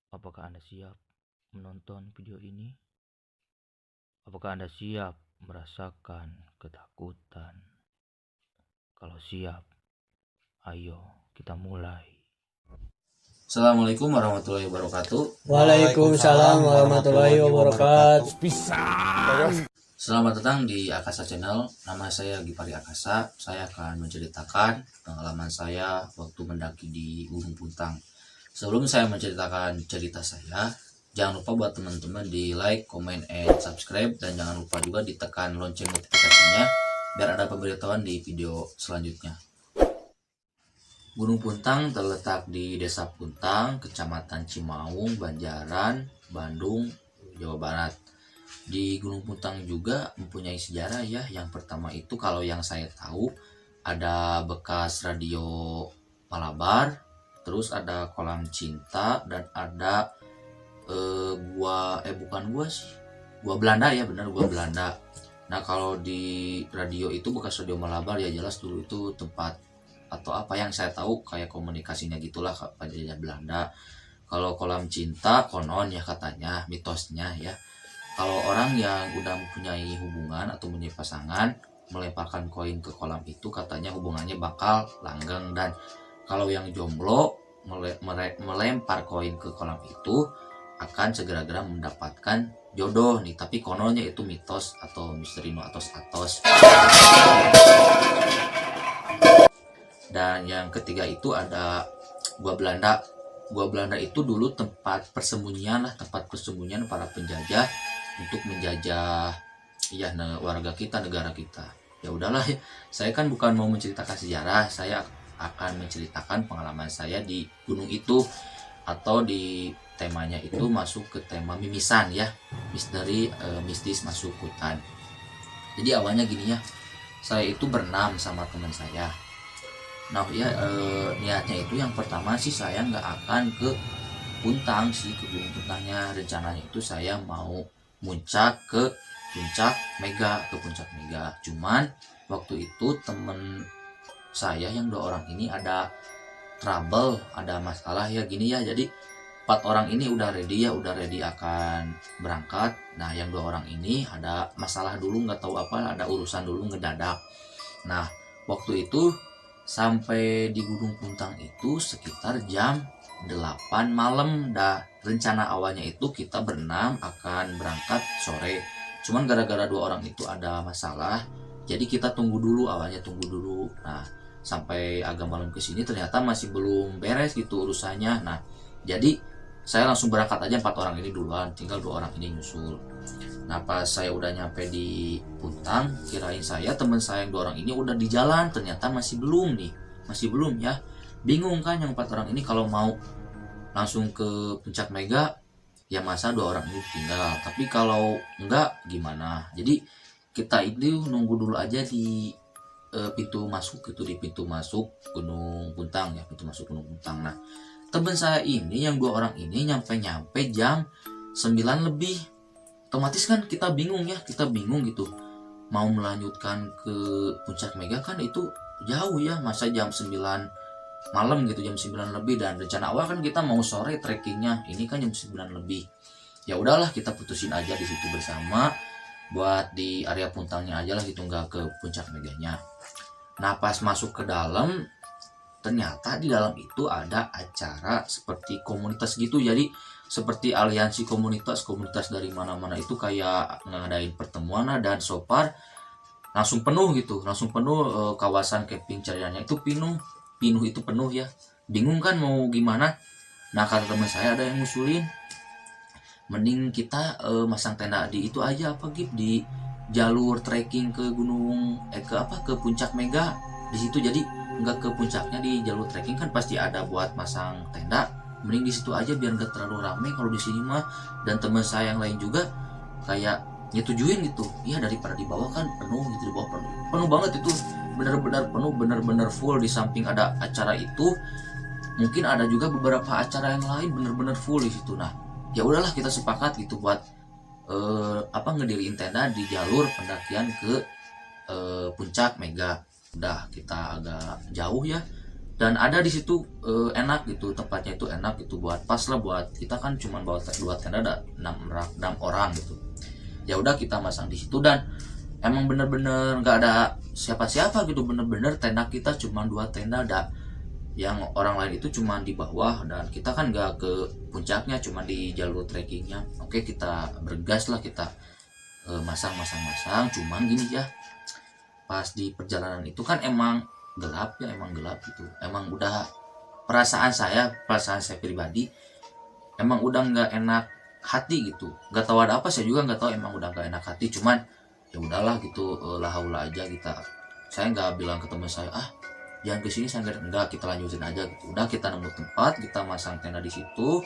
Apakah Anda siap menonton video ini? Apakah Anda siap merasakan ketakutan? Kalau siap, ayo kita mulai. Assalamualaikum warahmatullahi wabarakatuh. Waalaikumsalam warahmatullahi wabarakatuh. Selamat datang di Akasa Channel. Nama saya Gipari Akasa. Saya akan menceritakan pengalaman saya waktu mendaki di Gunung Puntang. Sebelum saya menceritakan cerita saya, jangan lupa buat teman-teman di like, comment, and subscribe, dan jangan lupa juga ditekan lonceng notifikasinya biar ada pemberitahuan di video selanjutnya. Gunung Puntang terletak di Desa Puntang, Kecamatan Cimaung, Banjaran, Bandung, Jawa Barat. Di Gunung Puntang juga mempunyai sejarah ya. Yang pertama itu kalau yang saya tahu ada bekas radio Malabar, terus ada kolam cinta, dan ada gua Belanda ya, benar gua Belanda. Nah kalau di radio itu bekas radio Malabar ya, jelas dulu itu tempat atau apa yang saya tahu kayak komunikasinya gitulah pada Belanda. Kalau kolam cinta konon ya katanya mitosnya ya, kalau orang yang udah mempunyai hubungan atau mempunyai pasangan melemparkan koin ke kolam itu katanya hubungannya bakal langgeng, dan kalau yang jomblo melempar koin ke kolam itu akan segera-gera mendapatkan jodoh nih. Tapi kononnya itu mitos atau misteri no atos-atos. Dan yang ketiga itu ada gua Belanda. Gua Belanda itu dulu tempat persembunyian para penjajah untuk menjajah ya warga kita, negara kita. Ya udahlah, saya kan bukan mau menceritakan sejarah, saya akan menceritakan pengalaman saya di gunung itu, atau di temanya itu masuk ke tema mimisan ya, misteri mistis masuk hutan. Jadi awalnya gini ya, saya itu berenam sama teman saya. Nah ya niatnya itu yang pertama sih saya nggak akan ke Puntang sih, ke Gunung Puntangnya. Rencananya itu saya mau muncak ke puncak Mega, Cuman waktu itu temen saya yang 2 orang ini ada trouble, ada masalah ya gini ya. Jadi 4 orang ini udah ready akan berangkat. Nah yang 2 orang ini ada masalah dulu, nggak tahu apa, ada urusan dulu ngedadak. Nah waktu itu sampai di Gunung Puntang itu sekitar jam 8 malam dah. Rencana awalnya itu kita berenam akan berangkat sore, cuman gara-gara 2 orang itu ada masalah, jadi kita tunggu dulu. Nah sampai agak malam kesini ternyata masih belum beres gitu urusannya. Nah jadi saya langsung berangkat aja, 4 orang ini duluan, tinggal 2 orang ini nyusul. Nah pas saya udah nyampe di Puntang, kirain saya teman saya yang 2 orang ini udah di jalan, ternyata masih belum ya. Bingung kan yang 4 orang ini, kalau mau langsung ke puncak Mega ya masa 2 orang ini tinggal, tapi kalau enggak gimana. Jadi kita itu nunggu dulu aja di pintu masuk gitu, di pintu masuk Gunung Puntang ya, pintu masuk Gunung Puntang. Nah teman saya ini yang 2 orang ini nyampe jam 9 lebih. Otomatis kan kita bingung gitu, mau melanjutkan ke puncak Mega kan itu jauh ya, masa jam 9 malam gitu, jam 9 lebih, dan rencana awal kan kita mau sore trekkingnya, ini kan jam 9 lebih. Ya udahlah kita putusin aja di situ bersama, buat di area Puntangnya aja lah gitu, nggak ke puncak Meganya. Nah pas masuk ke dalam, ternyata di dalam itu ada acara seperti komunitas gitu. Jadi seperti aliansi komunitas dari mana-mana itu kayak ngadain pertemuan lah, dan so far langsung penuh kawasan camping Cariannya itu penuh ya. Bingung kan mau gimana. Nah kata teman saya ada yang ngusulin, mending kita masang tenda di itu aja di jalur trekking ke ke puncak Mega di situ. Jadi nggak ke puncaknya, di jalur trekking kan pasti ada buat masang tenda, mending di situ aja biar nggak terlalu ramai kalau di sini mah. Dan teman saya yang lain juga kayak nyetujuin gitu ya, daripada di bawah kan penuh gitu, di bawah penuh banget itu, benar-benar penuh, benar-benar full. Di samping ada acara itu mungkin ada juga beberapa acara yang lain benar-benar full di situ. Nah ya udahlah kita sepakat gitu buat ngediriin tenda di jalur pendakian ke puncak Mega. Udah kita agak jauh ya, dan ada di situ enak gitu, tempatnya itu enak gitu, buat pas lah buat kita kan cuma bawa dua tenda, ada 6 orang gitu. Ya udah kita masang di situ, dan emang bener-bener nggak ada siapa-siapa gitu, bener-bener tenda kita cuma 2 tenda, ada yang orang lain itu cuma di bawah, dan kita kan nggak ke puncaknya, cuma di jalur trekkingnya. Oke, kita bergas lah, kita masang. Cuman gini ya, pas di perjalanan itu kan emang gelap gitu, emang udah perasaan saya pribadi emang udah nggak enak hati gitu, nggak tahu ada apa, saya juga nggak tahu, emang udah nggak enak hati. Cuman ya udahlah gitu, lahaula aja kita, saya nggak bilang ke teman saya jangan kesini, saya enggak, kita lanjutin aja gitu. Udah kita nemu tempat, kita masang tenda di situ,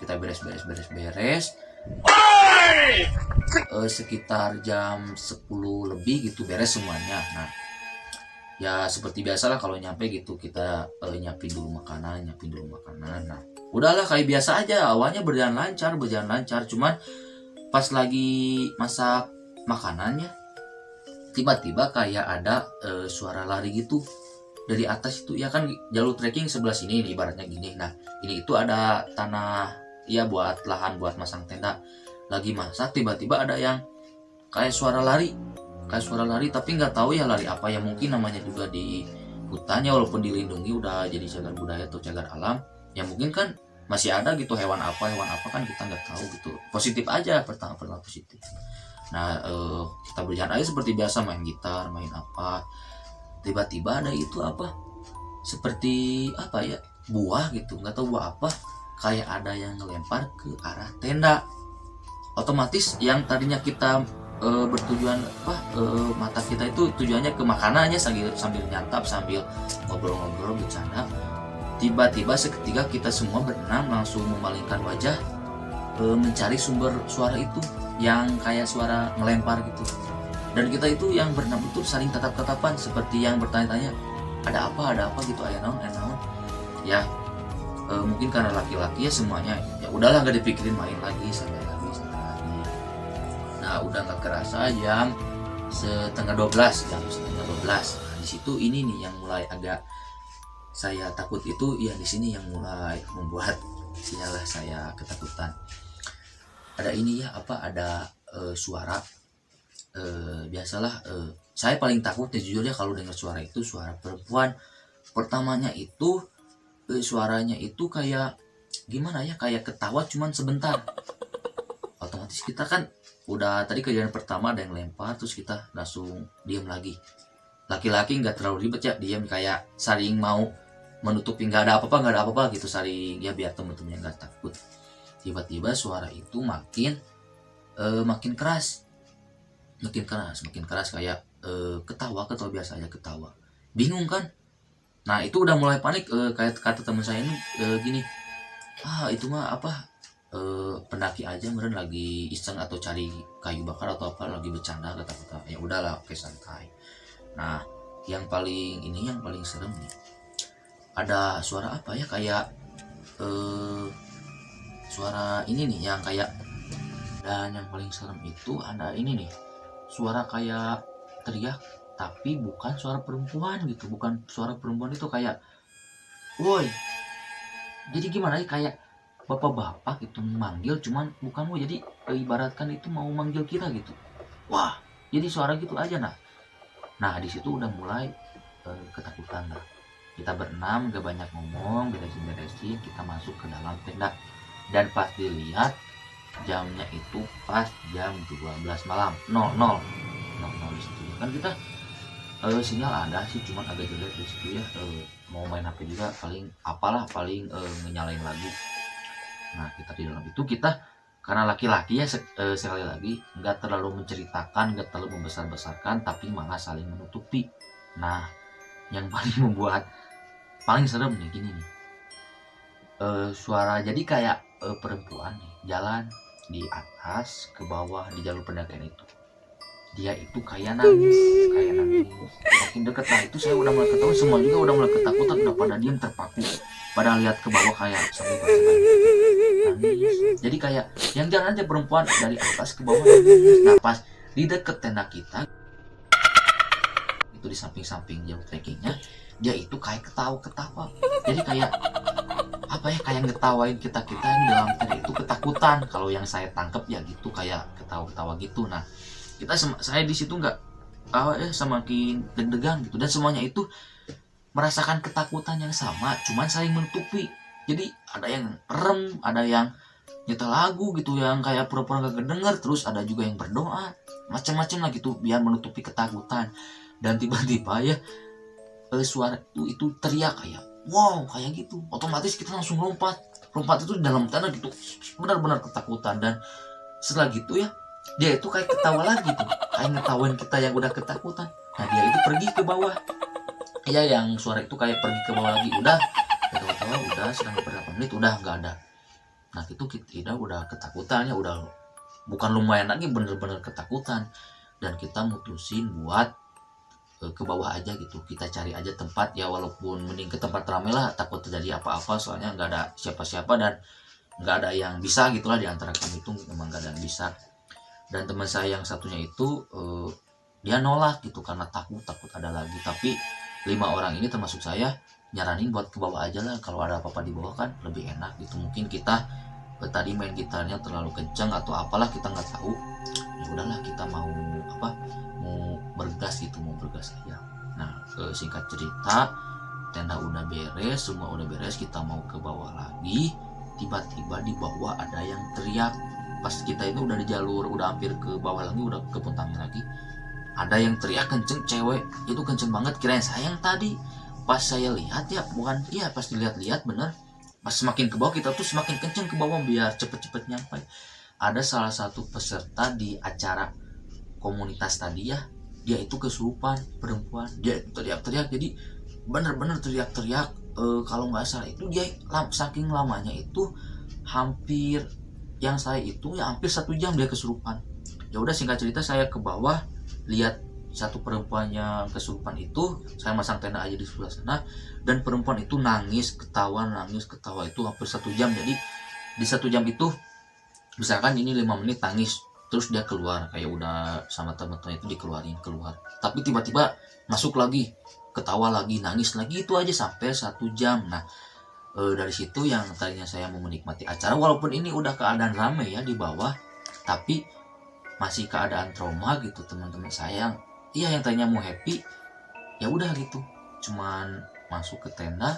kita beres sekitar jam 10 lebih gitu beres semuanya. Nah ya seperti biasalah kalau nyampe gitu, kita nyiapin dulu makanan. Nah udahlah kayak biasa aja, awalnya berjalan lancar. Cuman pas lagi masak makanannya, tiba-tiba kayak ada suara lari gitu dari atas itu. Ya kan jalur trekking sebelah sini nih, ibaratnya gini. Nah ini itu ada tanah ya buat lahan buat masang tenda. Lagi masak tiba-tiba ada yang kayak suara lari, tapi nggak tahu ya lari apa ya, mungkin namanya juga di hutannya walaupun dilindungi udah jadi cagar budaya atau cagar alam ya, mungkin kan masih ada gitu hewan apa kan kita nggak tahu gitu. Positif aja, pertama positif. Nah kita berjalan aja seperti biasa, main gitar, main apa, tiba-tiba ada itu apa seperti apa ya, buah gitu, nggak tahu buah apa, kayak ada yang ngelempar ke arah tenda. Otomatis yang tadinya kita bertujuan mata kita itu tujuannya ke makanannya, sambil nyantap, sambil ngobrol-ngobrol bercanda, tiba-tiba seketika kita semua berenam langsung memalingkan wajah mencari sumber suara itu yang kayak suara ngelempar gitu. Dan kita itu yang berenam itu saling tatap-tatapan seperti yang bertanya-tanya, ada apa gitu, aya naon ya. Mungkin karena laki-laki ya semuanya, ya udahlah nggak dipikirin, main lagi, santai lagi. Nah udah nggak kerasa jam setengah 12. Nah di situ ini nih yang mulai agak saya takut itu ya, di sini yang mulai membuat sinyalah saya ketakutan. Ada ini ya ada suara, biasalah saya paling takut ya jujur ya kalau dengar suara itu, suara perempuan. Pertamanya itu suaranya itu kayak gimana ya, kayak ketawa cuman sebentar. Otomatis kita kan udah tadi kejadian pertama ada yang lempar, terus kita langsung diam lagi. Laki-laki nggak terlalu ribet ya, diam kayak saling mau menutupi, nggak ada apa-apa gitu, saling ya biar temen-temennya nggak takut. Tiba-tiba suara itu makin keras kayak ketawa biasa aja ketawa. Bingung kan? Nah itu udah mulai panik, kayak kata teman saya ini gini, itu mah apa, pendaki aja meren lagi iseng atau cari kayu bakar atau apa, lagi bercanda kata-kata. Ya udahlah, oke, santai. Nah yang paling serem nih, ada suara apa ya, kayak suara ini nih yang kayak, dan yang paling serem itu ada ini nih, suara kayak teriak tapi bukan suara perempuan gitu, bukan suara perempuan itu kayak woi. Jadi gimana ya, kayak bapak-bapak itu manggil, cuman bukan woi, jadi ibaratkan itu mau manggil kita gitu. Wah, jadi suara gitu aja. Nah di situ udah mulai ketakutan lah. Kita berenam gak banyak ngomong, beresin, kita masuk ke dalam tenda. Dan pas dilihat jamnya itu pas jam 12 malam, 00 di situ. Kan kita sinyal ada sih, cuman agak jelek di situ ya. Mau main HP juga paling nyalain lagu. Nah kita di dalam itu, kita karena laki-laki ya sekali lagi nggak terlalu menceritakan, nggak terlalu membesar-besarkan, tapi malah saling menutupi. Nah yang paling serem nih gini nih, suara jadi kayak perempuan nih jalan di atas ke bawah di jalur pendakian itu. Dia itu kayak nangis makin deket. Nah itu saya udah mulai ketahuan, semua juga udah mulai ketakutan, udah pada diem terpaku, pada lihat ke bawah kayak sambil nangis. Jadi kayak yang jalan aja perempuan dari atas ke bawah nangis. Nah pas di deket tenda kita itu, di samping jauh trekkingnya, dia itu kayak ketawa-ketawa. Jadi kayak apa ya, kayak ngetawain kita yang dalam tanda itu ketakutan. Kalau yang saya tangkap ya gitu, kayak ketawa-ketawa gitu. Nah saya di situ nggak semakin deg-degan gitu, dan semuanya itu merasakan ketakutan yang sama, cuman saling menutupi. Jadi ada yang merem, ada yang nyetel lagu gitu yang kayak pura-pura gak kedenger, terus ada juga yang berdoa macam-macam lah gitu biar menutupi ketakutan. Dan tiba-tiba ya suara itu teriak kayak wow kayak gitu, otomatis kita langsung lompat itu dalam tanah gitu, benar-benar ketakutan. Dan setelah gitu ya dia itu kayak ketawa lagi tuh, kayak ngetawain kita yang udah ketakutan. Nah dia itu pergi ke bawah ya, yang suara itu kayak pergi ke bawah lagi, udah ketawa-tawa, udah sedang beberapa menit udah nggak ada. Nah itu kita udah ketakutan ya, udah bukan lumayan lagi, bener-bener ketakutan. Dan kita mutusin buat ke bawah aja gitu, kita cari aja tempat ya, walaupun mending ke tempat ramai lah, takut terjadi apa-apa, soalnya nggak ada siapa-siapa dan nggak ada yang bisa gitulah, di antara kami itu memang nggak ada yang bisa. Dan teman saya yang satunya itu dia nolak gitu karena takut ada lagi. Tapi 5 orang ini termasuk saya nyaranin buat ke bawah aja lah, kalau ada apa-apa di bawah kan lebih enak gitu. Mungkin kita tadi main gitarnya terlalu kencang atau apalah, kita nggak tahu. Ya udahlah, kita mau bergas aja. Nah singkat cerita, tenda udah beres, semua udah beres, kita mau ke bawah lagi. Tiba-tiba di bawah ada yang teriak. Pas kita itu udah di jalur, udah hampir ke bawah lagi, udah ke Puntangnya lagi, ada yang teriak kenceng, cewek itu kenceng banget. Kirain saya yang tadi, pas saya lihat ya bukan, iya pas dilihat-lihat bener, pas semakin ke bawah kita tuh semakin kenceng ke bawah biar cepet-cepet nyampe. Ada salah satu peserta di acara komunitas tadi ya, dia itu kesurupan, perempuan, dia teriak-teriak, jadi bener-bener teriak-teriak. Kalau nggak salah itu dia saking lamanya itu hampir, yang saya itu ya hampir 1 jam dia kesurupan. Ya udah singkat cerita, saya ke bawah lihat satu perempuan yang kesurupan itu, saya masang tenda aja di sebelah sana, dan perempuan itu nangis ketawa itu hampir 1 jam. Jadi di 1 jam itu misalkan ini 5 menit nangis, terus dia keluar kayak udah sama teman-teman itu dikeluarin keluar, tapi tiba-tiba masuk lagi, ketawa lagi, nangis lagi, itu aja sampai 1 jam. Nah dari situ yang tadinya saya mau menikmati acara, walaupun ini udah keadaan ramai ya di bawah, tapi masih keadaan trauma gitu. Teman-teman saya yang tadinya mau happy, ya udah gitu, cuman masuk ke tenda,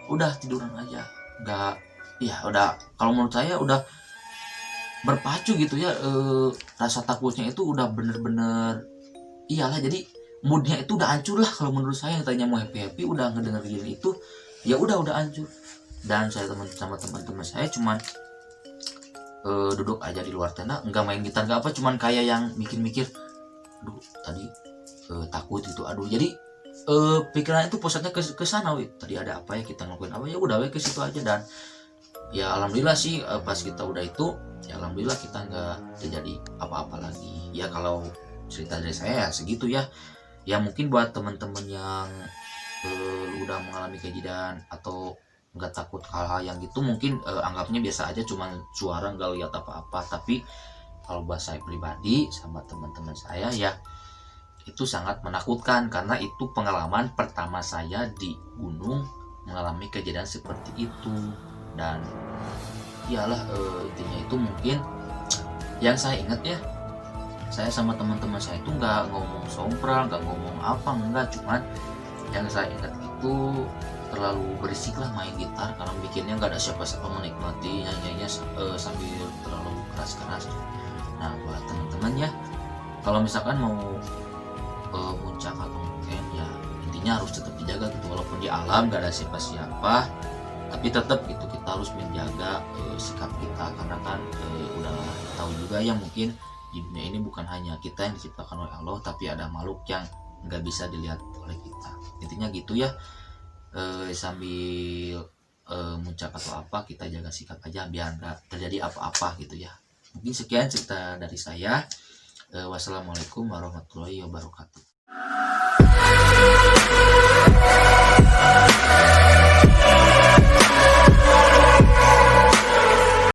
udah tiduran aja, nggak, ya udah, kalau menurut saya udah berpacu gitu ya, rasa takutnya itu udah bener-bener, iyalah, jadi moodnya itu udah hancur lah. Kalau menurut saya yang tadinya mau happy udah ngedengerin itu, ya udah hancur. Dan saya sama teman-teman saya cuman duduk aja di luar tenda, nggak main gitar nggak apa, cuman kayak yang mikir-mikir, aduh tadi takut gitu, aduh. Jadi pikiran itu pusatnya ke sana, tadi ada apa ya, kita ngelakuin apa ya, udah ke situ aja. Dan ya alhamdulillah sih pas kita udah itu, ya alhamdulillah kita nggak terjadi apa-apa lagi. Ya kalau cerita dari saya ya segitu ya. Ya mungkin buat teman-teman yang udah mengalami kejadian atau nggak takut hal-hal yang gitu, mungkin anggapnya biasa aja, cuman suara, nggak lihat apa-apa. Tapi kalau buat saya pribadi sama teman-teman saya ya itu sangat menakutkan, karena itu pengalaman pertama saya di gunung mengalami kejadian seperti itu. Dan iyalah, intinya itu mungkin yang saya ingat ya, saya sama teman-teman saya itu nggak ngomong sompral, nggak ngomong apa, enggak, cuman yang saya ingat itu terlalu berisik lah main gitar, karena bikinnya nggak ada siapa-siapa menikmati nyanyinya sambil terlalu keras-keras. Nah buat teman-teman ya, kalau misalkan mau muncak atau mungkin ya, intinya harus tetap dijaga gitu, walaupun di alam nggak ada siapa-siapa, tapi tetap gitu kita harus menjaga sikap kita, karena kan udah tahu juga ya, mungkin di dunia ini bukan hanya kita yang diciptakan oleh Allah, tapi ada makhluk yang nggak bisa dilihat oleh kita. Intinya gitu ya. Sambil muncak atau apa, kita jaga sikap aja biar nggak terjadi apa-apa gitu ya. Mungkin sekian cerita dari saya. Wassalamualaikum warahmatullahi wabarakatuh.